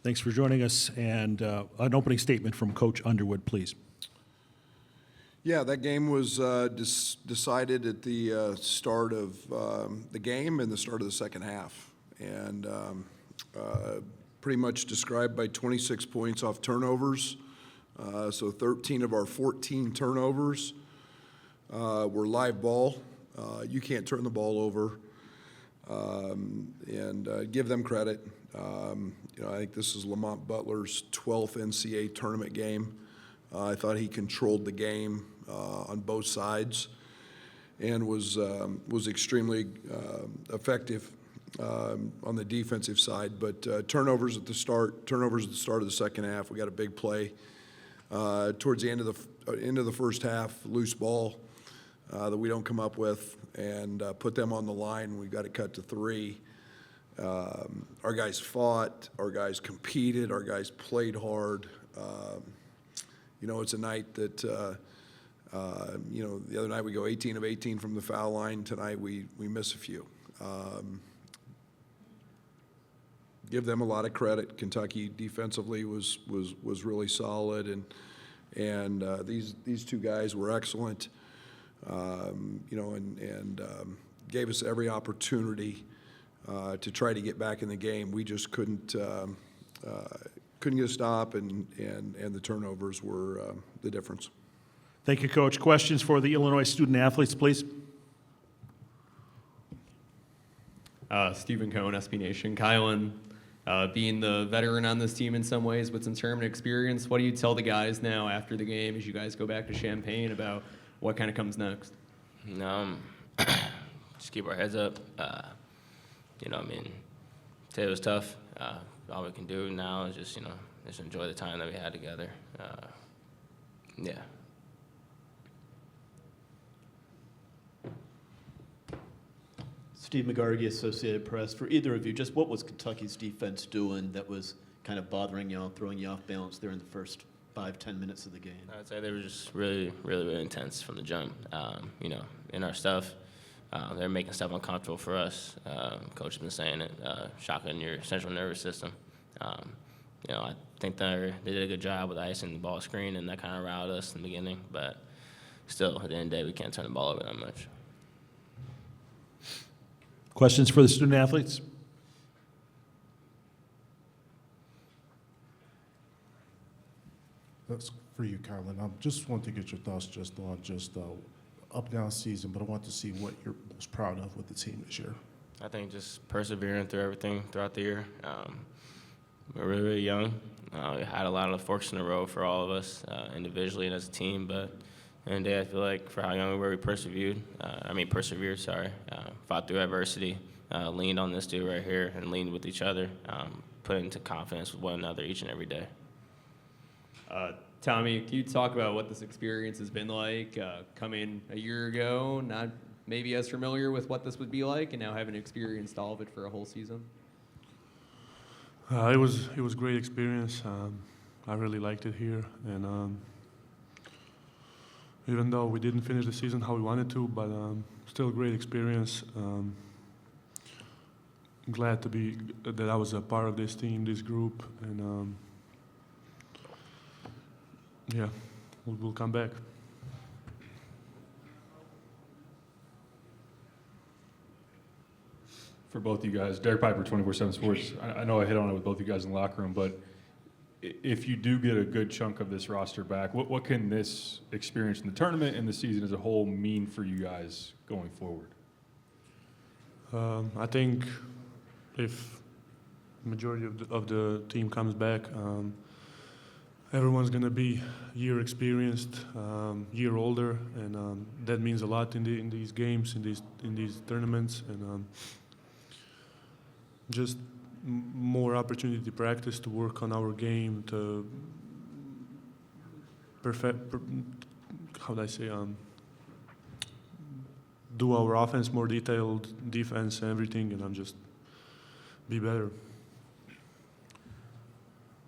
Thanks for joining us, and an opening statement from Coach Underwood, please. Yeah, that game was decided at the start of the game and the start of the second half, and pretty much described by 26 points off turnovers. So 13 of our 14 turnovers were live ball. You can't turn the ball over, and give them credit. I think this is Lamont Butler's 12th NCAA tournament game. I thought he controlled the game on both sides and was extremely effective on the defensive side. But turnovers at the start of the second half. We got a big play towards the end of the first half, loose ball that we don't come up with, and put them on the line. We got it cut to 3. Our guys fought, our guys competed, our guys played hard. It's a night that, the other night we go 18 of 18 from the foul line. Tonight we miss a few. Give them a lot of credit. Kentucky defensively was really solid, and these two guys were excellent. And gave us every opportunity to try to get back in the game. We just couldn't get a stop, and the turnovers were the difference. Thank you, Coach. Questions for the Illinois student-athletes, please? Stephen Cohn, SB Nation. Kylan, being the veteran on this team in some ways with some tournament experience, what do you tell the guys now after the game as you guys go back to Champaign about what kind of comes next? Just keep our heads up. Today was tough. All we can do now is just enjoy the time that we had together. Yeah. Steve McGargy, Associated Press. For either of you, just what was Kentucky's defense doing that was kind of bothering y'all, throwing you off balance there in the first 5-10 minutes of the game? I'd say they were just really, really, really intense from the jump. In our stuff, they're making stuff uncomfortable for us. Coach has been saying it, shocking your central nervous system. I think they did a good job with icing the ball screen, and that kind of riled us in the beginning. But still, at the end of the day, we can't turn the ball over that much. Questions for the student-athletes? That's for you, Kylan. I just want to get your thoughts just on up-down season, but I want to see what you're most proud of with the team this year. I think just persevering through everything throughout the year. We're really, really young. We had a lot of forks in the road for all of us, individually and as a team, but at the end of the day, I feel like for how young we were, we persevered, fought through adversity, leaned on this dude right here, and leaned with each other, put into confidence with one another each and every day. Tommy, can you talk about what this experience has been like, coming a year ago, not maybe as familiar with what this would be like, and now having experienced all of it for a whole season? It was a great experience. I really liked it here, and even though we didn't finish the season how we wanted to, but still a great experience. Glad that I was a part of this team, this group, and yeah, we'll come back. For both you guys, Derek Piper, 24/7 Sports. I know I hit on it with both you guys in the locker room, but if you do get a good chunk of this roster back, what can this experience in the tournament and the season as a whole mean for you guys going forward? I think if the majority of the team comes back, everyone's going to be year experienced, year older, and that means a lot in these games, in these tournaments, and just more opportunity to practice, to work on our game, to do our offense more detailed, defense, and everything, and just be better.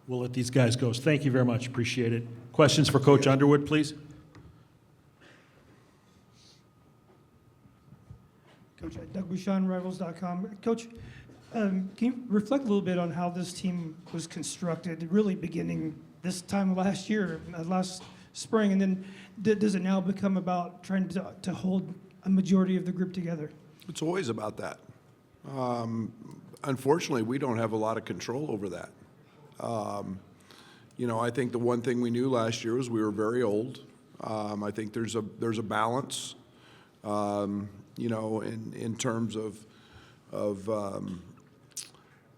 We'll let these guys go. Thank you very much. Appreciate it. Questions for Coach Underwood, please? Coach, Doug Bouchon, Rivals.com. Coach, Can you reflect a little bit on how this team was constructed, really beginning this time last year, last spring, and then does it now become about trying to hold a majority of the group together? It's always about that. Unfortunately, we don't have a lot of control over that. I think the one thing we knew last year was we were very old. I think there's a balance, in terms of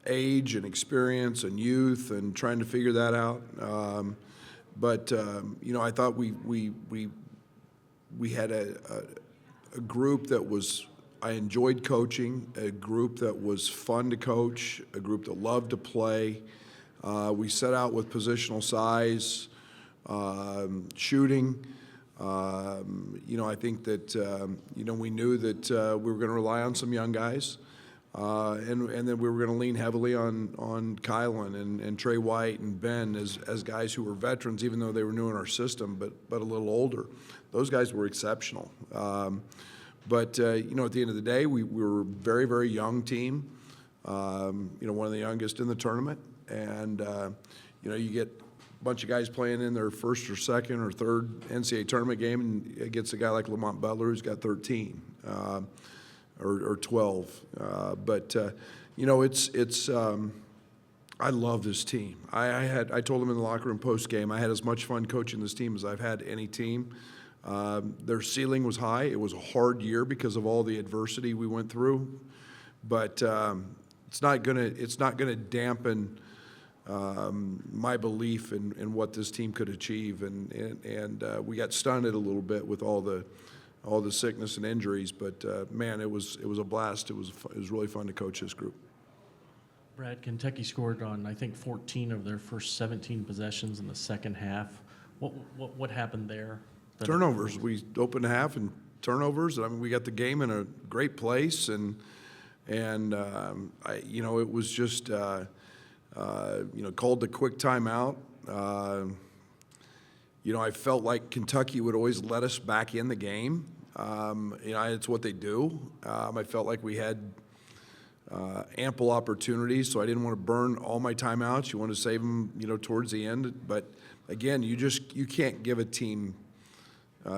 age and experience and youth and trying to figure that out. I thought we had a group that was, I enjoyed coaching, a group that was fun to coach, a group that loved to play. We set out with positional size, shooting. I think that, we knew that we were going to rely on some young guys. And then we were going to lean heavily on Kylan and Trey White and Ben as guys who were veterans, even though they were new in our system, but a little older. Those guys were exceptional. At the end of the day, we were a very, very young team. One of the youngest in the tournament, and you get a bunch of guys playing in their first or second or third NCAA tournament game, and against a guy like Lamont Butler who's got 13. Or 12, I love this team. I told them in the locker room post game, I had as much fun coaching this team as I've had any team. Their ceiling was high. It was a hard year because of all the adversity we went through, but it's not gonna dampen my belief in what this team could achieve. And we got stunted a little bit with all the sickness and injuries, but man, it was a blast. It was really fun to coach this group. Brad, Kentucky scored on, I think, 14 of their first 17 possessions in the second half. What happened there? Turnovers. We opened the half and turnovers. I mean, we got the game in a great place, and it was just called the quick timeout. I felt like Kentucky would always let us back in the game. It's what they do. I felt like we had ample opportunities, so I didn't want to burn all my timeouts. You want to save them, towards the end. But again, you can't give a team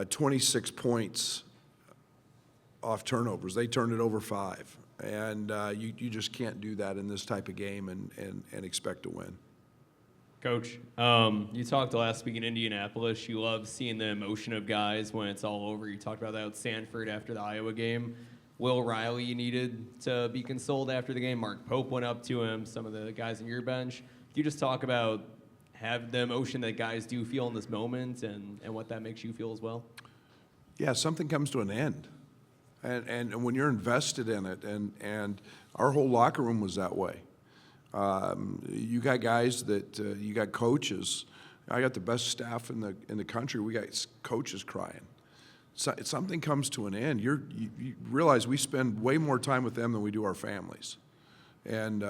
26 points off turnovers. They turned it over 5, and you just can't do that in this type of game and expect to win. Coach, you talked last week in Indianapolis. You love seeing the emotion of guys when it's all over. You talked about that with Sanford after the Iowa game. Will Riley, you needed to be consoled after the game. Mark Pope went up to him, some of the guys on your bench. Can you just talk about have the emotion that guys do feel in this moment and what that makes you feel as well? Yeah, something comes to an end. And when you're invested in it, and our whole locker room was that way. You got guys that you got coaches. I got the best staff in the country. We got coaches crying. Something comes to an end. You realize we spend way more time with them than we do our families, and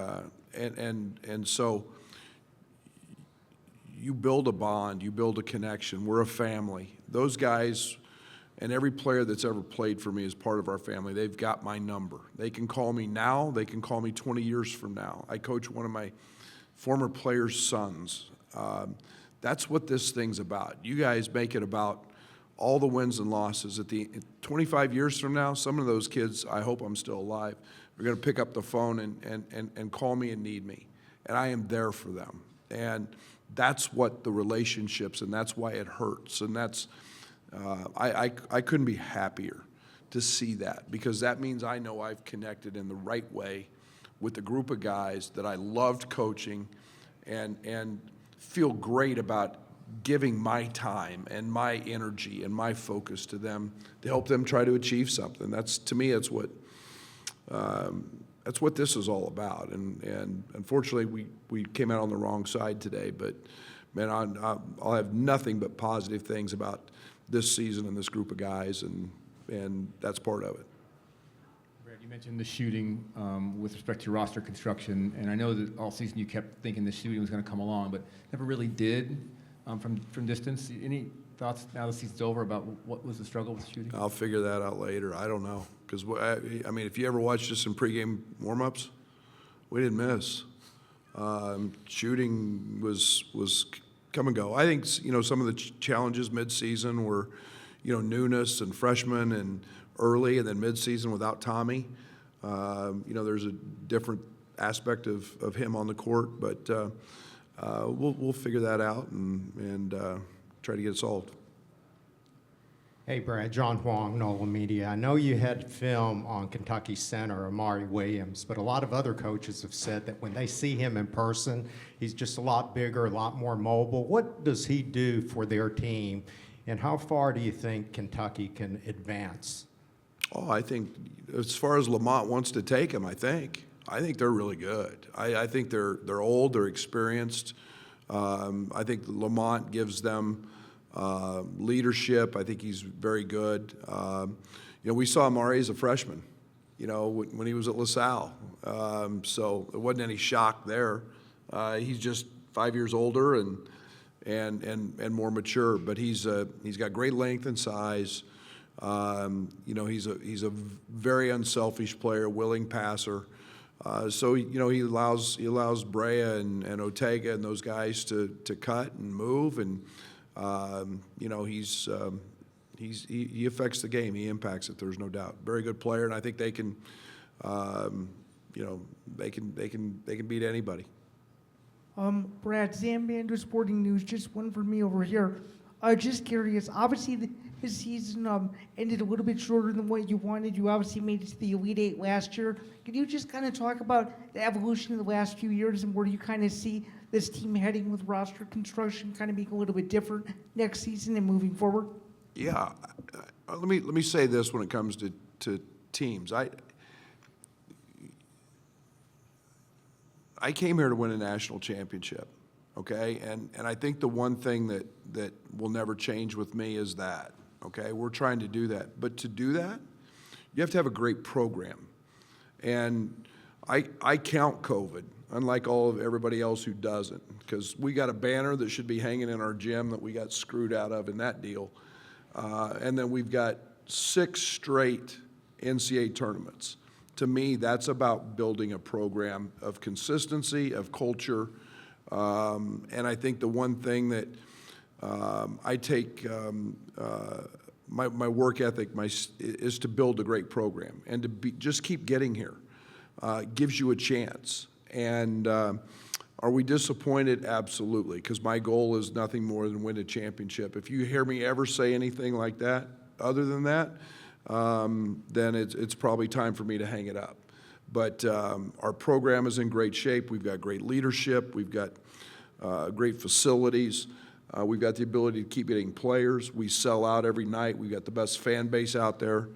so you build a bond, you build a connection. We're a family. Those guys. And every player that's ever played for me is part of our family. They've got my number. They can call me now. They can call me 20 years from now. I coach one of my former players' sons. That's what this thing's about. You guys make it about all the wins and losses. 25 years from now, some of those kids, I hope I'm still alive, are going to pick up the phone and call me and need me. And I am there for them. And that's what the relationships, and that's why it hurts. And that's... I couldn't be happier to see that, because that means I know I've connected in the right way with a group of guys that I loved coaching and feel great about giving my time and my energy and my focus to them to help them try to achieve something. To me, that's what this is all about. And unfortunately, we came out on the wrong side today, but man, I'll have nothing but positive things about this season and this group of guys, and that's part of it. Brad, you mentioned the shooting with respect to your roster construction, and I know that all season you kept thinking the shooting was going to come along, but never really did from distance. Any thoughts now the season's over about what was the struggle with shooting? I'll figure that out later. I don't know, because if you ever watched us in pregame warm-ups, We didn't miss. Shooting was come and go. I think, some of the challenges midseason were, newness and freshmen and early, and then midseason without Tommy. There's a different aspect of him on the court, but we'll figure that out and try to get it solved. Hey, Brad, John Huang, NOLA Media. I know you had film on Kentucky center Amari Williams, but a lot of other coaches have said that when they see him in person, he's just a lot bigger, a lot more mobile. What does he do for their team, and how far do you think Kentucky can advance? Oh, I think as far as Lamont wants to take him, I think they're really good. I think they're old, they're experienced. I think Lamont gives them leadership. I think he's very good. We saw Amari as a freshman, when he was at LaSalle. So there wasn't any shock there. He's just 5 years older and more mature, but he's got great length and size. He's a very unselfish player, willing passer. So he allows Brea and Ortega and those guys to cut and move, and he affects the game. He impacts it. There's no doubt. Very good player, and I think they can beat anybody. Brad, Sam Bander, Sporting News. Just one for me over here. Just curious. Obviously, his season ended a little bit shorter than what you wanted. You obviously made it to the Elite Eight last year. Can you just kind of talk about the evolution of the last few years and where do you kind of see this team heading with roster construction kind of being a little bit different next season and moving forward? Yeah, let me say this when it comes to teams. I came here to win a national championship, okay? And I think the one thing that will never change with me is that, okay? We're trying to do that. But to do that, you have to have a great program. And I count COVID, unlike all of everybody else who doesn't, because we got a banner that should be hanging in our gym that we got screwed out of in that deal. And then we've got 6 straight NCAA tournaments. To me, that's about building a program of consistency, of culture. And I think the one thing that I take my work ethic is to build a great program and to just keep getting here. Gives you a chance. And are we disappointed? Absolutely, because my goal is nothing more than win a championship. If you hear me ever say anything like that, other than that, then it's probably time for me to hang it up. But our program is in great shape. We've got great leadership. We've got great facilities. We've got the ability to keep getting players. We sell out every night. We've got the best fan base out there.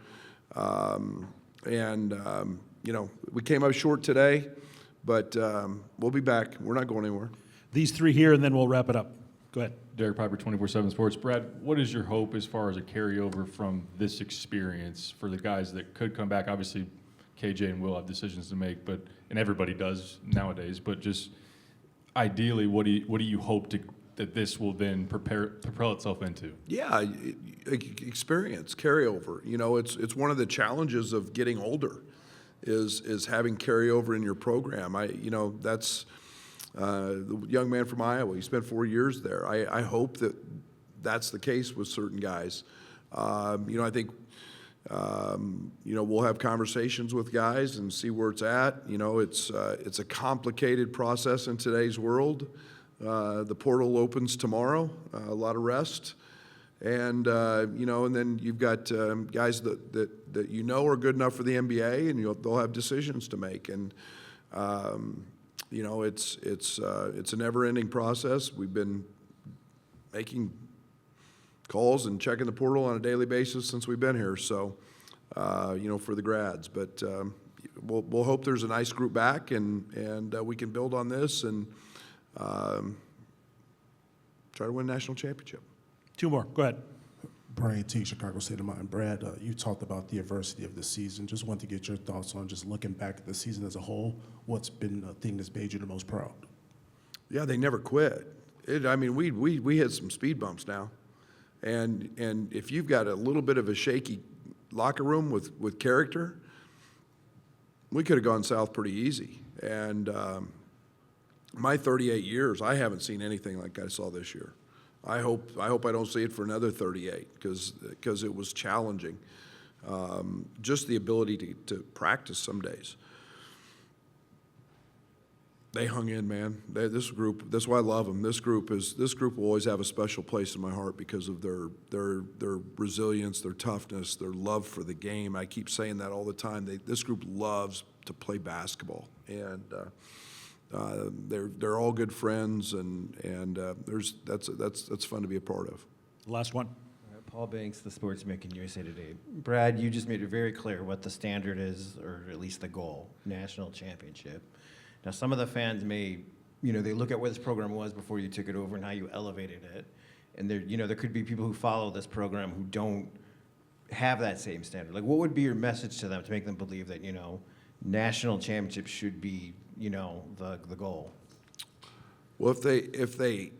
We came up short today, but we'll be back. We're not going anywhere. These three here, and then we'll wrap it up. Go ahead. Derek Piper, 24/7 Sports. Brad, what is your hope as far as a carryover from this experience for the guys that could come back? Obviously, KJ and Will have decisions to make, and everybody does nowadays. But just ideally, what do you hope that this will then propel itself into? Yeah, Experience, carryover. It's one of the challenges of getting older, is having carryover in your program. That's. The young man from Iowa, he spent 4 years there. I hope that that's the case with certain guys. I think, we'll have conversations with guys and see where it's at. It's a complicated process in today's world. The portal opens tomorrow, a lot of rest. And, and then you've got guys that are good enough for the NBA, and they'll have decisions to make. And, it's a never-ending process. We've been making calls and checking the portal on a daily basis since we've been here. So, for the grads, but we'll hope there's a nice group back and we can build on this and try to win a national championship. 2 more. Go ahead. Brian T., Chicago State of Mind. Brad, you talked about the adversity of the season. Just wanted to get your thoughts on just looking back at the season as a whole. What's been the thing that's made you the most proud? Yeah, they never quit. We hit some speed bumps now, and if you've got a little bit of a shaky locker room with character, we could have gone south pretty easy. And my 38 years, I haven't seen anything like I saw this year. I hope I don't see it for another 38 because it was challenging. Just the ability to practice some days. They hung in, man. This group, that's why I love them. This group will always have a special place in my heart because of their resilience, their toughness, their love for the game. I keep saying that all the time. This group loves to play basketball, and they're all good friends, and that's fun to be a part of. Last one. Paul Banks, The Sportsmaker, USA Today. Brad, you just made it very clear what the standard is, or at least the goal, national championship. Now, some of the fans may, they look at where this program was before you took it over and how you elevated it. And there could be people who follow this program who don't have that same standard. Like, what would be your message to them to make them believe that, national championship should be, the goal? Well, if they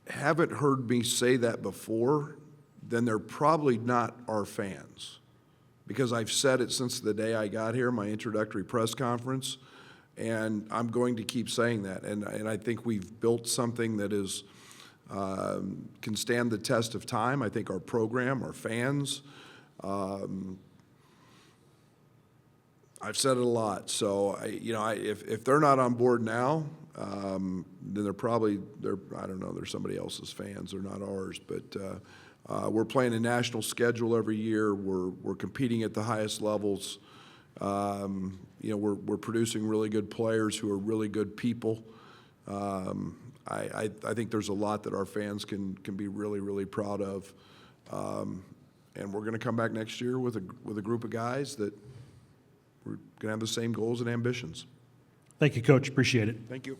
haven't heard me say that before, then they're probably not our fans, because I've said it since the day I got here, my introductory press conference, and I'm going to keep saying that. And I think we've built something that is can stand the test of time. I think our program, our fans. I've said it a lot, so if they're not on board now, then they're I don't know, they're somebody else's fans. They're not ours, but. We're playing a national schedule every year. We're competing at the highest levels. We're producing really good players who are really good people. I think there's a lot that our fans can be really, really proud of. And we're going to come back next year with a group of guys that we're going to have the same goals and ambitions. Thank you, Coach. Appreciate it. Thank you.